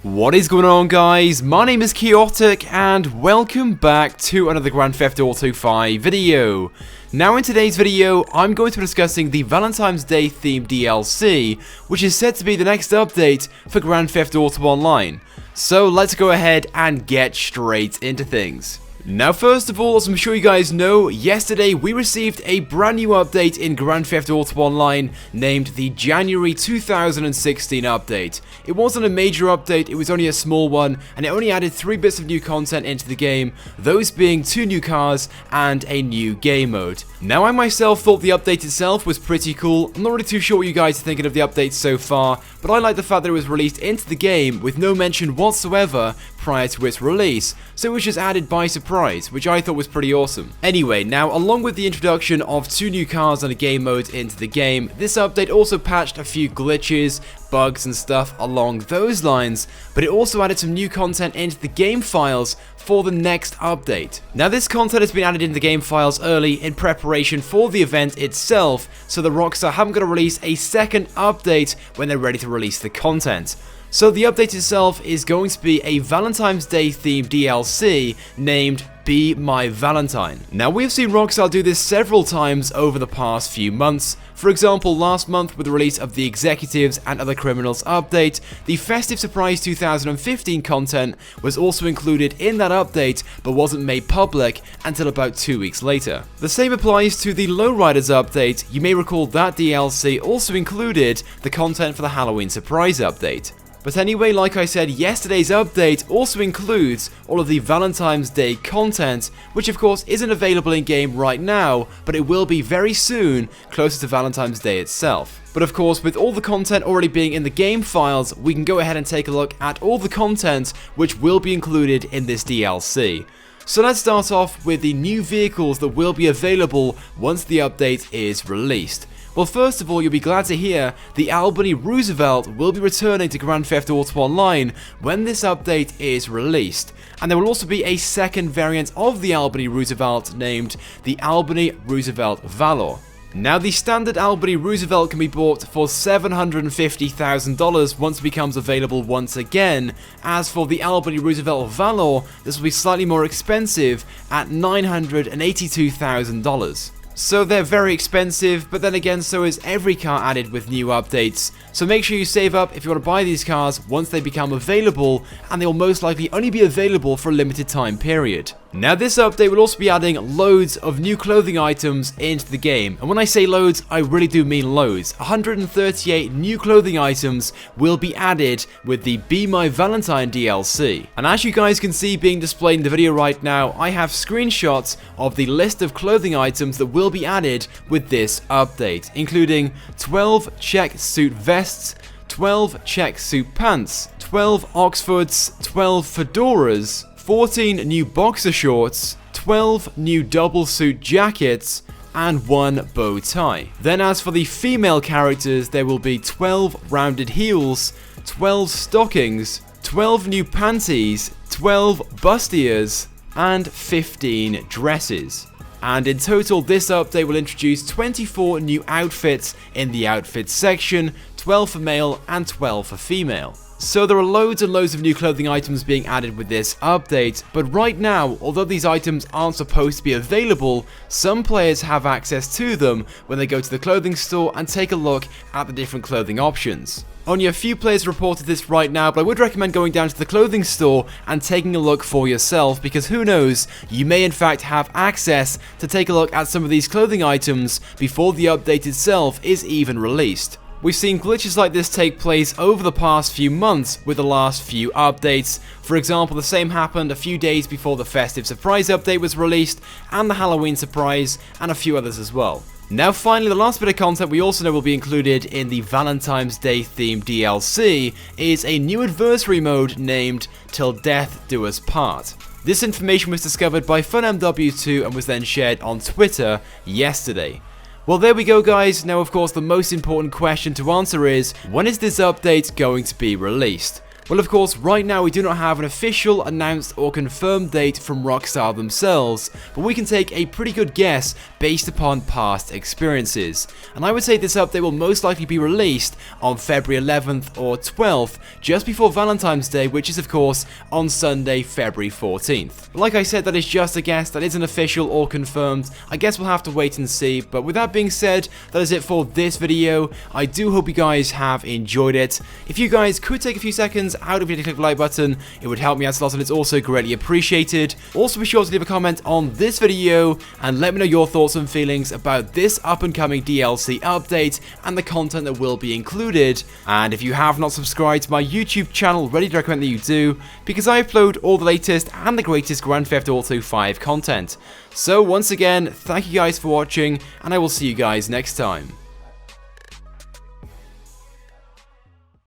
What is going on, guys? My name is Chaotic and welcome back to another Grand Theft Auto 5 video. Now in today's video, I'm going to be discussing the Valentine's Day themed DLC, which is said to be the next update for Grand Theft Auto Online. So let's go ahead and get straight into things. Now first of all, as I'm sure you guys know, yesterday we received a brand new update in Grand Theft Auto Online named the January 2016 update. It wasn't a major update, it was only a small one, and it only added 3 bits of new content into the game, those being 2 new cars and a new game mode. Now I myself thought the update itself was pretty cool. I'm not really too sure what you guys are thinking of the update so far, but I like the fact that it was released into the game with no mention whatsoever prior to its release, so it was just added by surprise, which I thought was pretty awesome. Anyway, now along with the introduction of 2 new cars and a game mode into the game, this update also patched a few glitches, bugs and stuff along those lines, but it also added some new content into the game files for the next update. Now this content has been added into the game files early in preparation for the event itself, so the Rockstar haven't got to release a second update when they're ready to release the content. So the update itself is going to be a Valentine's Day themed DLC named Be My Valentine. Now we've seen Rockstar do this several times over the past few months. For example, last month with the release of the Executives and Other Criminals update, the Festive Surprise 2015 content was also included in that update but wasn't made public until about 2 weeks later. The same applies to the Lowriders update. You may recall that DLC also included the content for the Halloween Surprise update. But anyway, like I said, yesterday's update also includes all of the Valentine's Day content, which of course isn't available in game right now, but it will be very soon, closer to Valentine's Day itself. But of course, with all the content already being in the game files, we can go ahead and take a look at all the content which will be included in this DLC. So let's start off with the new vehicles that will be available once the update is released. Well, first of all, you'll be glad to hear the Alberni Roosevelt will be returning to Grand Theft Auto Online when this update is released. And there will also be a second variant of the Alberni Roosevelt named the Alberni Roosevelt Valor. Now, the standard Alberni Roosevelt can be bought for $750,000 once it becomes available once again. As for the Alberni Roosevelt Valor, this will be slightly more expensive at $982,000. So they're very expensive, but then again, so is every car added with new updates. So make sure you save up if you want to buy these cars once they become available, and they will most likely only be available for a limited time period. Now this update will also be adding loads of new clothing items into the game, and when I say loads, I really do mean loads. 138 new clothing items will be added with the Be My Valentine DLC. And as you guys can see being displayed in the video right now, I have screenshots of the list of clothing items that will be added with this update, including 12 check suit vests, 12 check suit pants, 12 Oxfords, 12 fedoras, 14 new boxer shorts, 12 new double suit jackets, and 1 bow tie. Then as for the female characters, there will be 12 rounded heels, 12 stockings, 12 new panties, 12 bustiers, and 15 dresses. And in total, this update will introduce 24 new outfits in the outfits section, 12 for male and 12 for female. So there are loads and loads of new clothing items being added with this update, but right now, although these items aren't supposed to be available, some players have access to them when they go to the clothing store and take a look at the different clothing options. Only a few players reported this right now, but I would recommend going down to the clothing store and taking a look for yourself, because who knows, you may in fact have access to take a look at some of these clothing items before the update itself is even released. We've seen glitches like this take place over the past few months with the last few updates. For example, the same happened a few days before the Festive Surprise update was released, and the Halloween Surprise, and a few others as well. Now finally, the last bit of content we also know will be included in the Valentine's Day themed DLC is a new Adversary Mode named Till Death Do Us Part. This information was discovered by FunMW2 and was then shared on Twitter yesterday. Well, there we go, guys. Now, of course, the most important question to answer is, when is this update going to be released? Well, of course, right now we do not have an official, announced or confirmed date from Rockstar themselves, but we can take a pretty good guess based upon past experiences. And I would say this update will most likely be released on February 11th or 12th, just before Valentine's Day, which is of course on Sunday, February 14th. Like I said, that is just a guess, that isn't official or confirmed. I guess we'll have to wait and see, but with that being said, that is it for this video. I do hope you guys have enjoyed it. If you guys could take a few seconds out of you to click the like button, it would help me out a lot and it's also greatly appreciated. Also be sure to leave a comment on this video and let me know your thoughts and feelings about this up and coming DLC update and the content that will be included. And if you have not subscribed to my YouTube channel, ready to recommend that you do, because I upload all the latest and the greatest Grand Theft Auto 5 content. So once again, thank you guys for watching and I will see you guys next time.